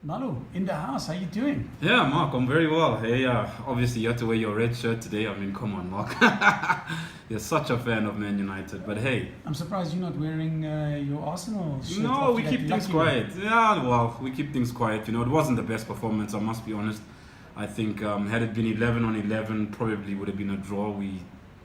Mallo, in the house, how you doing? Yeah, Mark, I'm very well. Hey, obviously you have to wear your red shirt today. I mean, come on, Mark. You're such a fan of Man United, but hey. I'm surprised you're not wearing your Arsenal shirt. No, we keep things quiet. Yeah, well, we keep things quiet. You know, it wasn't the best performance, I must be honest. I think had it been 11 on 11, probably would have been a draw. We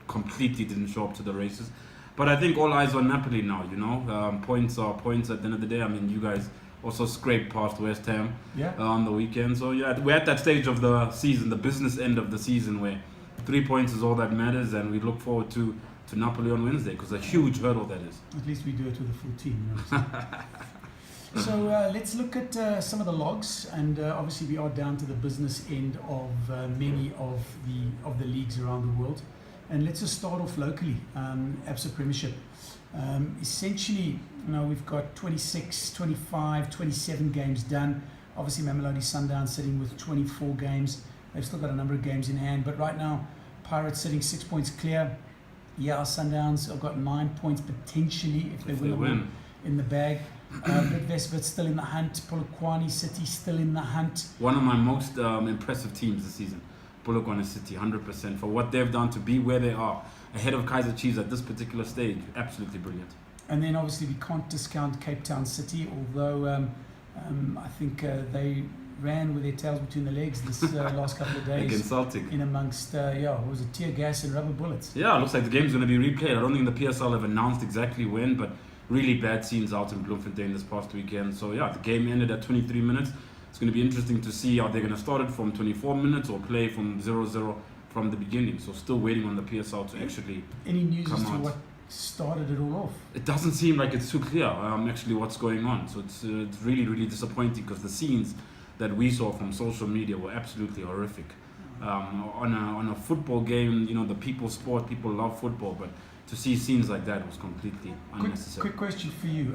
completely didn't show up to the races. But I think all eyes on Napoli now, you know. Points are points at the end of the day. I mean, you guys also scraped past West Ham on the weekend. So yeah, we're at that stage of the season, the business end of the season, where 3 points is all that matters, and we look forward to Napoli on Wednesday, because a huge hurdle that is. At least we do it with a full team. You know. So let's look at some of the logs, and obviously we are down to the business end of many of the leagues around the world. And let's just start off locally, ABSA Premiership. Essentially, you know, we've got 26, 25, 27 games done. Obviously, Mamelodi Sundowns sitting with 24 games. They've still got a number of games in hand. But right now, Pirates sitting 6 points clear. Yeah, Sundowns have got 9 points potentially if they win in the bag. Bidvest still in the hunt. Polokwane City still in the hunt. One of my most impressive teams this season. Polokwane City, 100%, for what they've done to be where they are, ahead of Kaizer Chiefs at this particular stage. Absolutely brilliant. And then obviously we can't discount Cape Town City, although I think they ran with their tails between the legs this last couple of days. Against Celtic. In amongst, it was a tear gas and rubber bullets. Yeah, it looks like the game's going to be replayed. I don't think the PSL have announced exactly when, but really bad scenes out in Bloemfontein this past weekend. So yeah, the game ended at 23 minutes. It's going to be interesting to see, are they going to start it from 24 minutes or play from 0-0 from the beginning. So still waiting on the PSL to actually Any news come as to out. what started it all off? It doesn't seem like it's too clear actually what's going on. So it's really, really disappointing, because the scenes that we saw from social media were absolutely horrific. On a football game, you know, the people sport, people love football, but to see scenes like that was completely unnecessary. Quick question for you.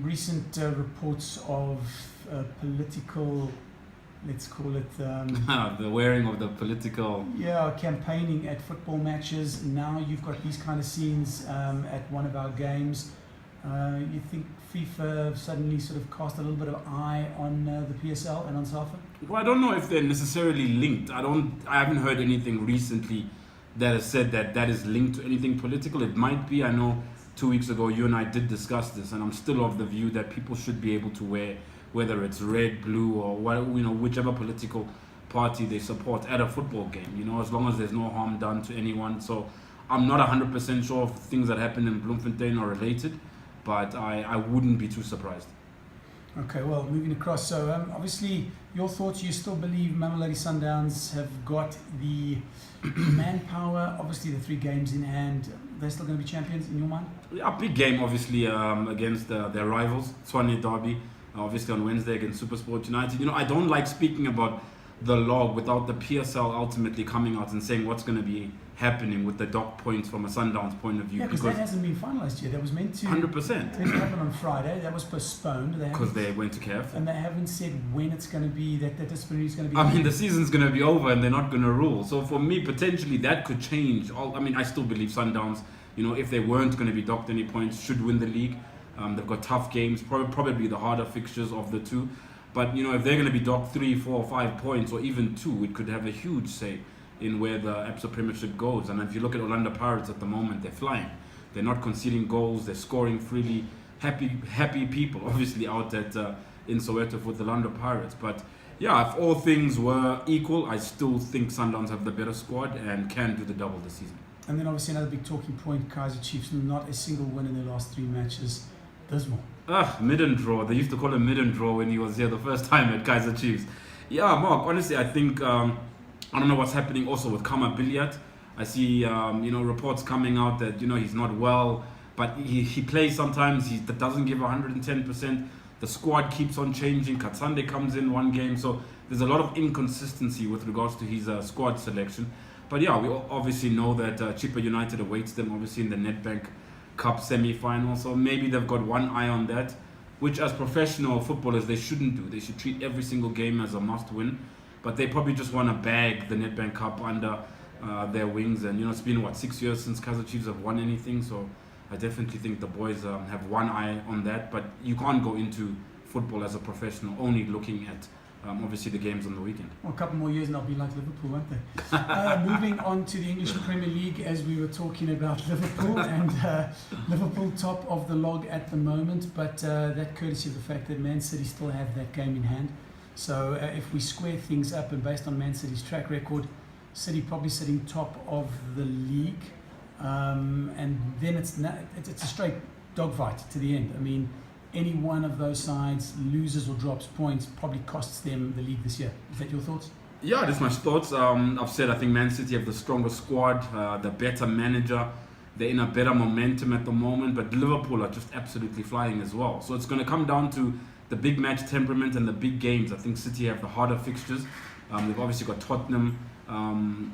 Recent reports of political, let's call it... the wearing of the political... Yeah, campaigning at football matches. Now you've got these kind of scenes at one of our games. You think FIFA suddenly sort of cast a little bit of eye on the PSL and on SAFA? Well, I don't know if they're necessarily linked. I haven't heard anything recently that has said that is linked to anything political. It might be. I know 2 weeks ago you and I did discuss this, and I'm still of the view that people should be able to wear, whether it's red, blue, or whichever political party they support at a football game, you know, as long as there's no harm done to anyone. So I'm not 100% sure if things that happen in Bloemfontein are related, but I wouldn't be too surprised. Okay, well, moving across. So obviously, your thoughts, you still believe Mamelodi Sundowns have got the manpower, obviously the 3 games in hand. They're still going to be champions in your mind? A big game, obviously, against their rivals, Tshwane Derby, obviously on Wednesday against SuperSport United. You know, I don't like speaking about the log without the PSL ultimately coming out and saying what's going to be happening with the dock points from a Sundowns point of view. Yeah, because that hasn't been finalised yet. That was meant to 100%. happen on Friday. That was postponed. Because they went to CAF. And they haven't said when it's going to be, that the disciplinary is going to be... I mean, the season's going to be over and they're not going to rule. So for me, potentially, that could change. I still believe Sundowns, you know, if they weren't going to be docked any points, should win the league. They've got tough games, probably the harder fixtures of the two. But, you know, if they're going to be docked 3, 4, 5 points, or even 2, it could have a huge say in where the ABSA Premiership goes. And if you look at Orlando Pirates at the moment, they're flying. They're not conceding goals. They're scoring freely. Happy people, obviously, out at in Soweto with the Orlando Pirates. But yeah, if all things were equal, I still think Sundowns have the better squad and can do the double this season. And then obviously another big talking point, Kaizer Chiefs, not a single win in their last 3 matches. Dismal. Mid-and draw. They used to call him mid-and draw when he was here the first time at Kaizer Chiefs. Yeah, Mark, honestly, I think, I don't know what's happening also with Kama Billiat. I see, reports coming out that, he's not well, but he plays sometimes. He doesn't give 110%. The squad keeps on changing. Katsande comes in one game. So there's a lot of inconsistency with regards to his squad selection. But yeah, we obviously know that Chippa United awaits them, obviously, in the Nedbank Cup semi-final. So maybe they've got one eye on that, which as professional footballers they shouldn't do. They should treat every single game as a must-win. But they probably just want to bag the Nedbank Cup under their wings. And, it's been, 6 years since Kaizer Chiefs have won anything. So I definitely think the boys have one eye on that. But you can't go into football as a professional, only looking at obviously the games on the weekend. Well, a couple more years and they'll be like Liverpool, won't they? Moving on to the English Premier League, as we were talking about Liverpool, and Liverpool top of the log at the moment, but that courtesy of the fact that Man City still have that game in hand. So if we square things up, and based on Man City's track record, City probably sitting top of the league, and then it's a straight dogfight to the end. I mean, any one of those sides loses or drops points probably costs them the league this year. Is that your thoughts? Yeah, that's my thoughts. I've said I think Man City have the stronger squad, the better manager. They're in a better momentum at the moment, but Liverpool are just absolutely flying as well. So it's going to come down to the big match temperament and the big games. I think City have the harder fixtures. They've obviously got Tottenham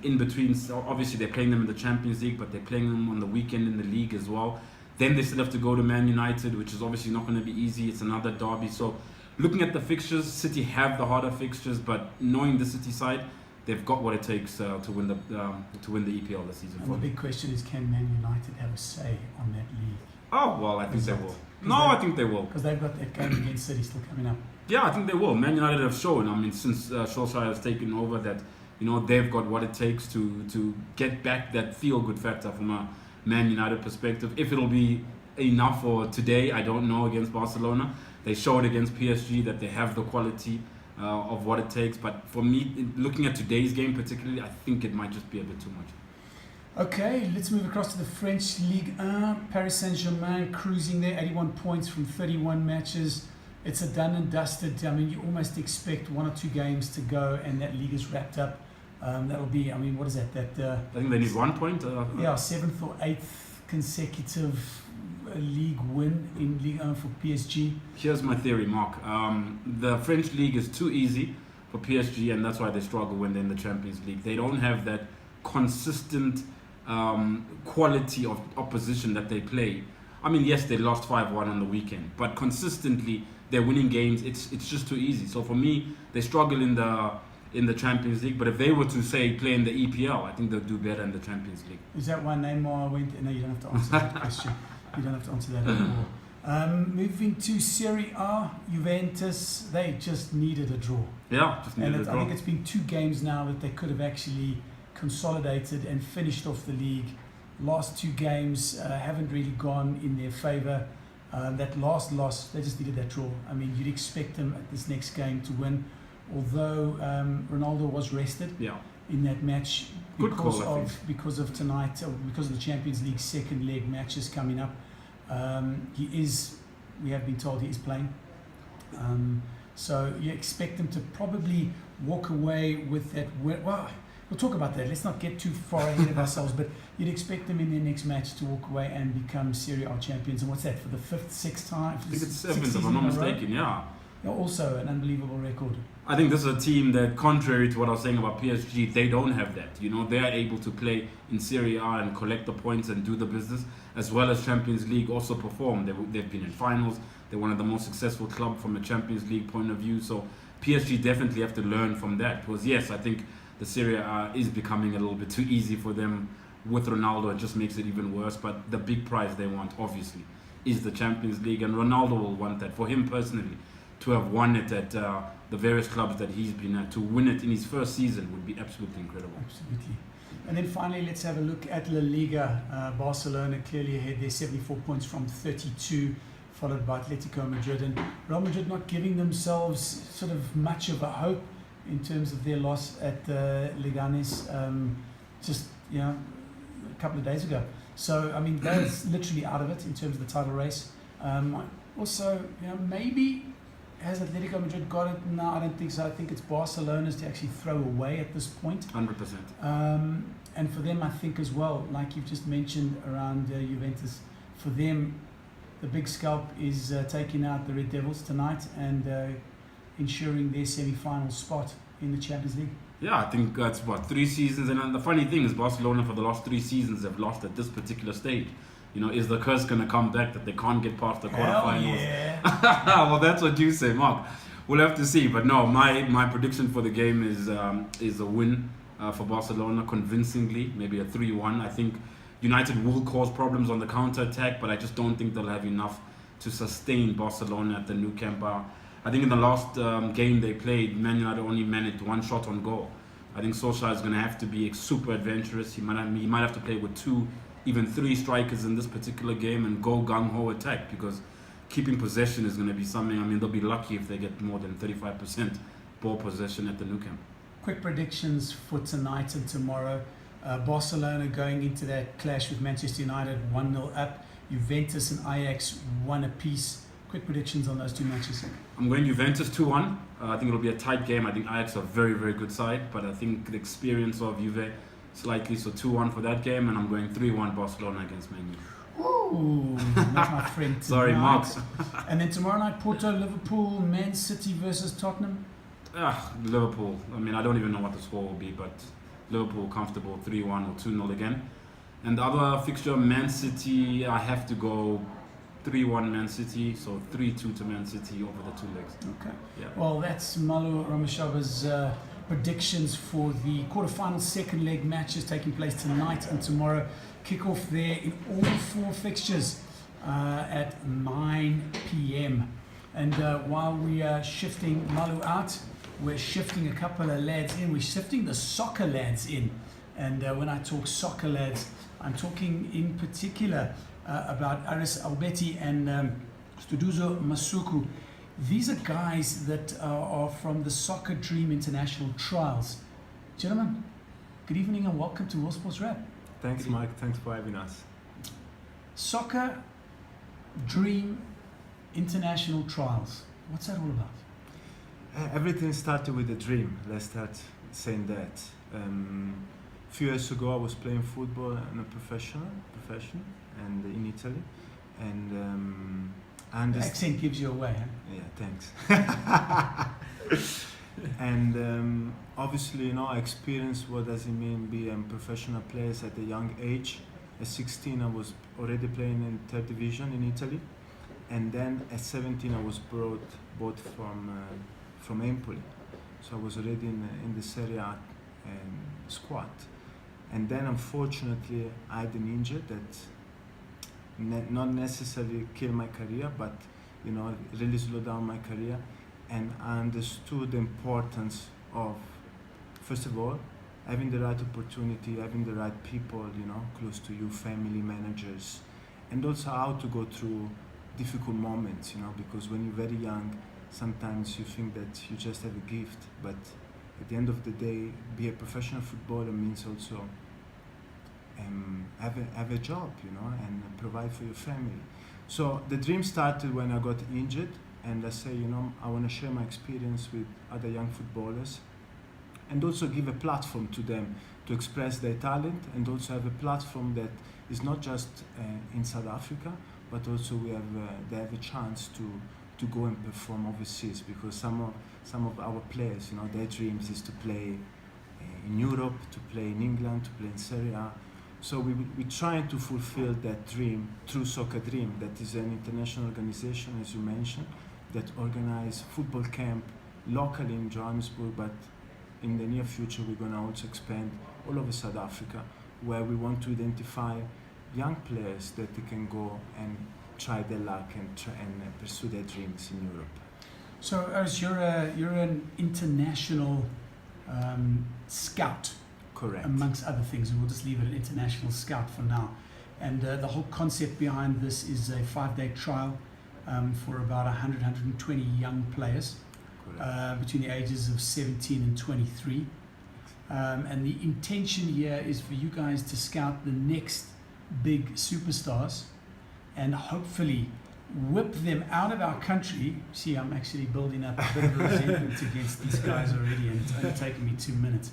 in between. So obviously they're playing them in the Champions League, but they're playing them on the weekend in the league as well. Then they still have to go to Man United, which is obviously not going to be easy. It's another derby. So looking at the fixtures, City have the harder fixtures, but knowing the City side, they've got what it takes to win the EPL this season. And the big question is, can Man United have a say on that league? Oh, well, I think they will. I think they will. Because they've got that game against City still coming up. Yeah, I think they will. Man United have shown, I mean, since Solskjaer has taken over, that they've got what it takes to get back that feel-good factor from a Man United perspective. If it'll be enough for today, I don't know, against Barcelona. They showed against PSG that they have the quality of what it takes. But for me, looking at today's game particularly, I think it might just be a bit too much. Okay, let's move across to the French Ligue 1. Paris Saint-Germain cruising there, 81 points from 31 matches. It's a done and dusted. I mean, you almost expect 1 or 2 games to go and that league is wrapped up. That'll be, I mean, what is that? I think they need 1 point. 7th or 8th consecutive league win in Ligue 1 for PSG. Here's my theory, Mark. The French league is too easy for PSG, and that's why they struggle when they're in the Champions League. They don't have that consistent quality of opposition that they play. I mean, yes, they lost 5-1 on the weekend, but consistently they're winning games. It's just too easy. So for me, they struggle in the Champions League. But if they were to say play in the EPL, I think they'll do better in the Champions League. Is that why Neymar went? No, you don't have to answer that question. You don't have to answer that anymore. Moving to Serie A, Juventus, they just needed a draw. Yeah, just needed a draw. I think it's been 2 games now that they could have actually consolidated and finished off the league. Last 2 games haven't really gone in their favour. That last loss, they just needed that draw. I mean, you'd expect them at this next game to win, although Ronaldo was rested in that match because of tonight, or because of the Champions League second leg matches coming up. We have been told he is playing. So you expect them to probably walk away with that. Well, we'll talk about that. Let's not get too far ahead of ourselves, but you'd expect them in their next match to walk away and become Serie A champions. And what's that, for the 5th, 6th time? I think it's 7th, if I'm not mistaken, yeah. Also an unbelievable record. I think this is a team that, contrary to what I was saying about PSG, they don't have that. They are able to play in Serie A and collect the points and do the business, as well as Champions League also perform. They've been in finals. They're one of the most successful clubs from a Champions League point of view. So PSG definitely have to learn from that. Because yes, I think the Serie A is becoming a little bit too easy for them with Ronaldo. It just makes it even worse. But the big prize they want, obviously, is the Champions League. And Ronaldo will want that. For him personally, to have won it at the various clubs that he's been at, to win it in his first season would be absolutely incredible. Absolutely. And then finally, let's have a look at La Liga. Barcelona clearly ahead there, 74 points from 32, followed by Atletico Madrid. And Real Madrid not giving themselves sort of much of a hope in terms of their loss at Leganes just a couple of days ago. So, I mean, that's literally out of it in terms of the title race. Also, maybe has Atletico Madrid got it? No, I don't think so. I think it's Barcelona's to actually throw away at this point. 100%. And for them, I think as well, like you've just mentioned around Juventus, for them, the big scalp is taking out the Red Devils tonight and ensuring their semi-final spot in the Champions League. Yeah, I think that's 3 seasons. And the funny thing is, Barcelona for the last 3 seasons have lost at this particular stage. Is the curse going to come back that they can't get past the quarterfinals? Yeah. Well, that's what you say, Mark. We'll have to see. But no, my prediction for the game is a win for Barcelona convincingly, maybe a 3-1. I think United will cause problems on the counter-attack, but I just don't think they'll have enough to sustain Barcelona at the Nou Camp. I think in the last game they played, Man United only managed one shot on goal. I think Solskjaer is going to have to be super adventurous. He might have to play with 2, even 3 strikers in this particular game and go gung-ho attack, because keeping possession is going to be something. I mean, they'll be lucky if they get more than 35% ball possession at the Nou Camp. Quick predictions for tonight and tomorrow. Barcelona going into that clash with Manchester United 1-0 up. Juventus and Ajax 1 apiece. Quick predictions on those 2 matches. I'm going Juventus 2-1. I think it'll be a tight game. I think Ajax are a very, very good side, but I think the experience of Juve slightly, so 2-1 for that game, and I'm going 3-1 Barcelona against Man U. Ooh, not my friend tonight. Sorry, Mark. And then tomorrow night, Porto, Liverpool, Man City versus Tottenham. Liverpool. I mean, I don't even know what the score will be, but Liverpool comfortable 3-1 or 2-0 again. And the other fixture, Man City, I have to go 3-1 Man City, so 3-2 to Man City over the 2 legs. Okay. Yeah. Well, that's Mallo Ramoshaba's predictions for the quarterfinal second leg matches taking place tonight and tomorrow. Kick-off there in all 4 fixtures at 9 p.m. And while we are shifting Mallo out, we're shifting a couple of lads in. We're shifting the SOCCA lads in. And when I talk SOCCA lads, I'm talking in particular about Aris Albeti and Studuzo Masuku. These are guys that are from the Soccer Dream International Trials. Gentlemen, good evening and welcome to World Sports Rap. Thanks, Mike. Thanks for having us. Soccer Dream International Trials. What's that all about? Everything started with a dream. Let's start saying that. Few years ago, I was playing football in a profession, and in Italy, and The accent gives you away, huh? Yeah, thanks. And obviously, I experienced what does it mean being professional players at a young age. At 16, I was already playing in 3rd division in Italy, and then at 17, I was bought from Empoli. So I was already in the Serie A squad. And then, unfortunately, I had an injury that not necessarily killed my career, but really slowed down my career. And I understood the importance of, first of all, having the right opportunity, having the right people, close to you, family, managers, and also how to go through difficult moments, because when you're very young, sometimes you think that you just have a gift, but at the end of the day, be a professional footballer means also have a job, and provide for your family. So the dream started when I got injured, and I say, I want to share my experience with other young footballers, and also give a platform to them to express their talent, and also have a platform that is not just in South Africa, but also they have a chance to go and perform overseas, because some of our players, their dreams is to play in Europe, to play in England, to play in Serie A. So we're trying to fulfill that dream through Soccer Dream, that is an international organization, as you mentioned, that organize football camp locally in Johannesburg, but in the near future we're going to also expand all over South Africa, where we want to identify young players that they can go and try their luck and pursue their dreams in Europe. So, Aris, you're an international scout. Correct. Amongst other things, and we'll just leave it an international scout for now. And the whole concept behind this is a 5-day trial for about 120 young players between the ages of 17 and 23. And the intention here is for you guys to scout the next big superstars and hopefully whip them out of our country. See, I'm actually building up a bit of resentment against these guys already, and it's only taken me 2 minutes.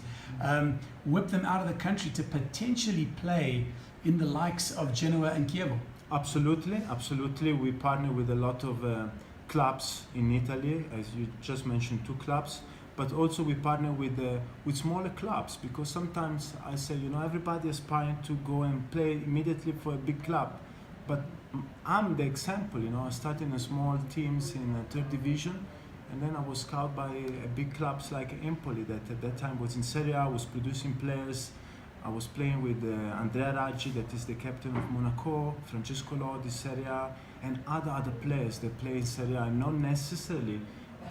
Whip them out of the country to potentially play in the likes of Genoa and Chievo. Absolutely. We partner with a lot of clubs in Italy, as you just mentioned, 2 clubs. But also we partner with smaller clubs, because sometimes I say, everybody aspiring to go and play immediately for a big club. But I'm the example, I started in small teams in 3rd division, and then I was scouted by big clubs like Empoli, that at that time was in Serie A, was producing players. I was playing with Andrea Raggi, that is the captain of Monaco, Francesco Lodi, Serie A, and other players that play in Serie A, not necessarily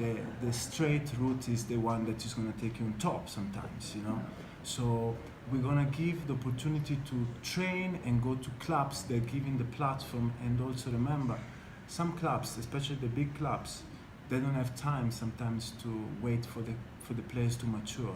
the straight route is the one that is going to take you on top sometimes, you know. So we're going to give the opportunity to train and go to clubs that are giving the platform. And also remember, some clubs, especially the big clubs, they don't have time sometimes to wait for the players to mature.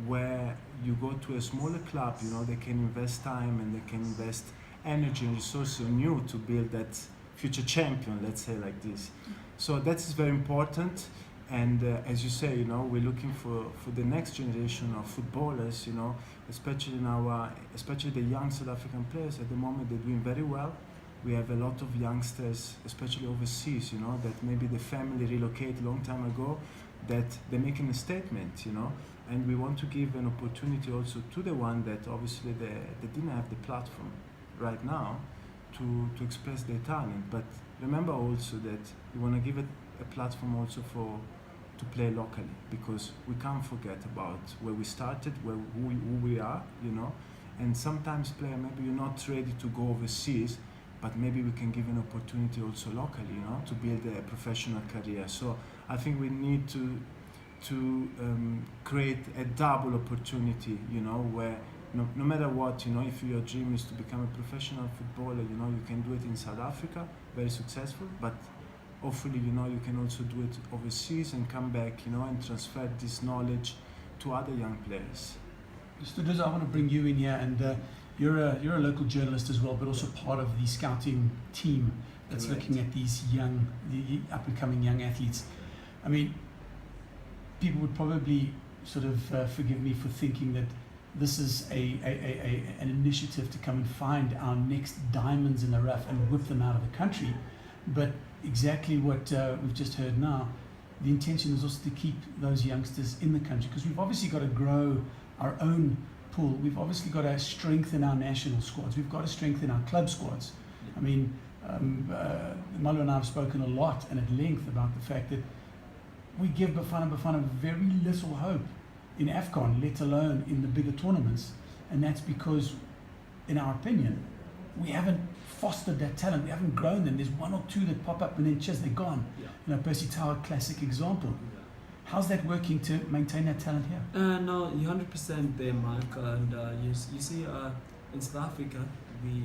Where you go to a smaller club, you know, they can invest time and they can invest energy and resources on you to build that future champion, let's say like this. So that's very important. And as you say, you know, we're looking for the next generation of footballers, you know, especially the young South African players. At the moment, they're doing very well. We have a lot of youngsters, especially overseas, you know, that maybe the family relocated a long time ago, that they're making a statement, you know. And we want to give an opportunity also to the one that obviously they didn't have the platform right now to express their talent. But remember also that we want to give it a platform also to play locally, because we can't forget about where we started, who we are, you know. And sometimes player, maybe you're not ready to go overseas, but maybe we can give an opportunity also locally, you know, to build a professional career. So I think we need to create a double opportunity, you know, where no matter what, you know, if your dream is to become a professional footballer, you know, you can do it in South Africa, very successful, but hopefully, you know, you can also do it overseas and come back, you know, and transfer this knowledge to other young players. Students, I want to bring you in here, and you're a local journalist as well, but also part of the scouting team that's Correct. looking at these the up and coming young athletes. I mean, people would probably sort of forgive me for thinking that this is an initiative to come and find our next diamonds in the rough and whip them out of the country. But exactly what we've just heard now, the intention is also to keep those youngsters in the country, because we've obviously got to grow our own pool. We've obviously got to strengthen our national squads. We've got to strengthen our club squads. I mean, Mallo and I have spoken a lot and at length about the fact that we give Bafana very little hope in AFCON, let alone in the bigger tournaments. And that's because, in our opinion, we haven't fostered that talent. We haven't grown them. There's one or two that pop up and then just they're gone. Yeah. You know, Percy Tower, classic example. How's that working to maintain that talent here? No, you're 100% there, Mark. And you see, in South Africa, we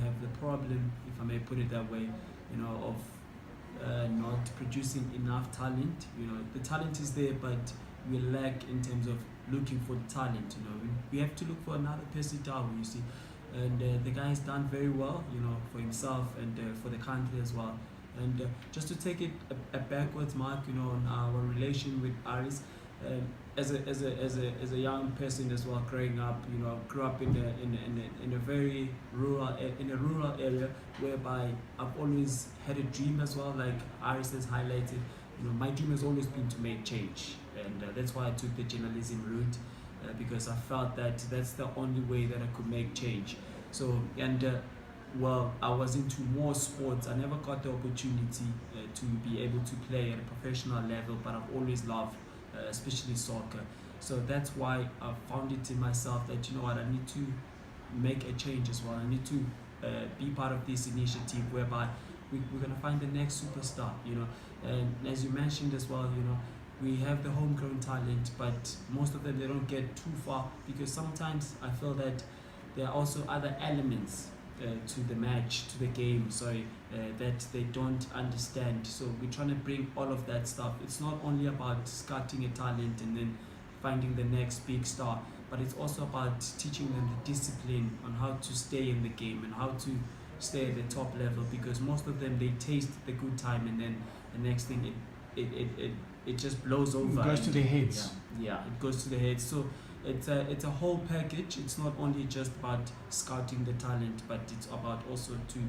have the problem, if I may put it that way, you know, of not producing enough talent. You know, the talent is there, but we lack in terms of looking for the talent. You know, we have to look for another Percy Tau, you see, and the guy has done very well, you know, for himself and for the country as well. And just to take it a backwards, Mark, you know, on our relation with Aris, as a young person as well, growing up, you know, grew up in a very rural area, whereby I've always had a dream as well, like Aris has highlighted. You know, my dream has always been to make change, and that's why I took the journalism route, because I felt that that's the only way that I could make change. So, and well, I was into more sports. I never got the opportunity to be able to play at a professional level, but I've always loved, especially soccer. So that's why I found it in myself that, you know what, I need to make a change as well. I need to be part of this initiative whereby we're going to find the next superstar, you know. And as you mentioned as well, you know, we have the homegrown talent, but most of them, they don't get too far, because sometimes I feel that there are also other elements to the match, to the game, that they don't understand. So we're trying to bring all of that stuff. It's not only about scouting a talent and then finding the next big star, but it's also about teaching them the discipline on how to stay in the game and how to stay at the top level, because most of them, they taste the good time and then the next thing it just blows over. It goes to their heads. Yeah, it goes to the heads. So it's a whole package. It's not only just about scouting the talent, but it's about also to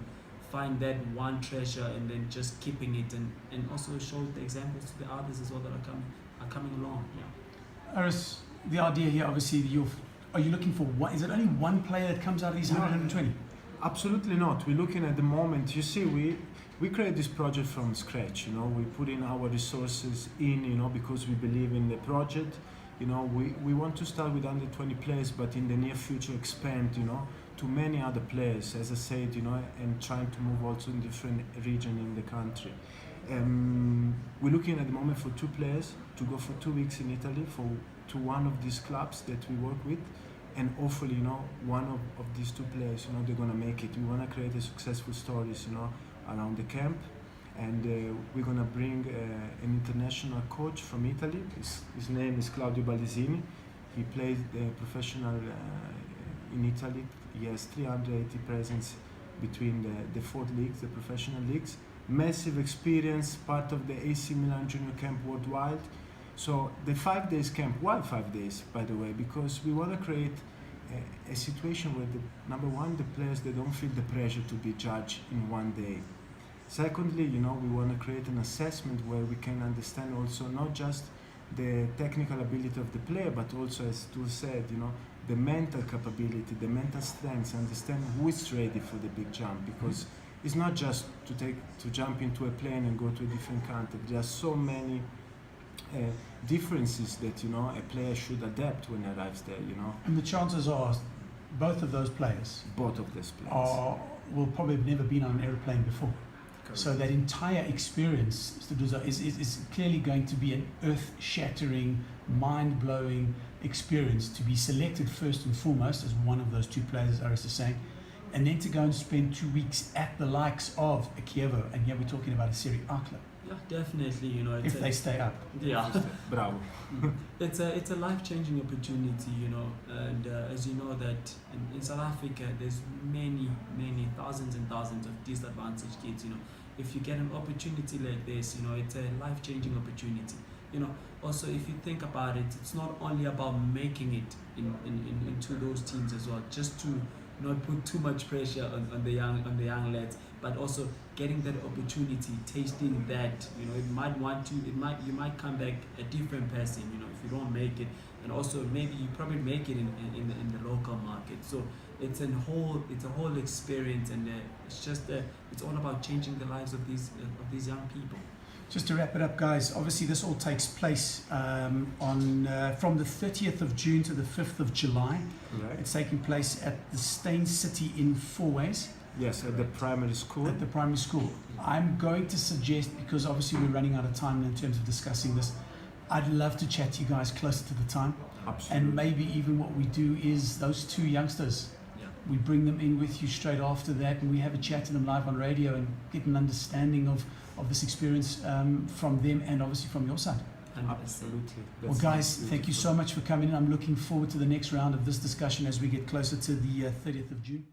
find that one treasure and then just keeping it and also show the examples to the others as well that are coming along. Yeah. Aris, the idea here, obviously, are you looking for one? Is it only one player that comes out of these 120? Absolutely not. We're looking at the moment. You see, we create this project from scratch. You know, we put in our resources in, you know, because we believe in the project. You know, we want to start with under 20 players, but in the near future expand, you know, to many other players, as I said, you know, and trying to move also in different regions in the country. We're looking at the moment for 2 players to go for 2 weeks in Italy to one of these clubs that we work with, and hopefully, one of these 2 players, they're gonna make it. We wanna create a successful stories, around the camp, and we're gonna bring an international coach from Italy. His name is Claudio Baldesini. He played professional in Italy. He has 380 presence between the 4 leagues, the professional leagues. Massive experience, part of the AC Milan Junior Camp worldwide. So the 5 days camp, why 5 days, by the way? Because we want to create a situation where, number one, the players, they don't feel the pressure to be judged in 1 day. Secondly, we want to create an assessment where we can understand also not just the technical ability of the player, but also, as Stu said, the mental capability, the mental strengths, understand who is ready for the big jump, because it's not just to jump into a plane and go to a different country. There are so many differences that a player should adapt when he arrives there. And the chances are, both of those players will probably have never been on an aeroplane before. So that entire experience is clearly going to be an earth-shattering, mind-blowing experience to be selected first and foremost as one of those 2 players, Aris is saying, and then to go and spend 2 weeks at the likes of a Chievo, and here we're talking about a Serie A club. Yeah, definitely. If they stay up. Yeah. Bravo. It's a life-changing opportunity, and as you know that in South Africa there's many thousands and thousands of disadvantaged kids. If you get an opportunity like this, it's a life-changing opportunity. Also, if you think about it, it's not only about making it into those teams as well, just to not put too much pressure on the young lads, but also getting that opportunity, tasting that. You might come back a different person. If you don't make it, and also maybe you probably make it in the local market. So it's a whole experience, and it's all about changing the lives of these young people. Just to wrap it up, guys, obviously this all takes place from the 30th of June to the 5th of July. Correct. It's taking place at the Stain City in Fourways. Yes, at the primary school. At the primary school. I'm going to suggest, because obviously we're running out of time in terms of discussing this, I'd love to chat to you guys closer to the time. Absolutely. And maybe even what we do is those 2 youngsters, we bring them in with you straight after that, and we have a chat to them live on radio and get an understanding of this experience from them and obviously from your side. Absolutely. Well, guys, thank you so much for coming in. I'm looking forward to the next round of this discussion as we get closer to the 30th of June.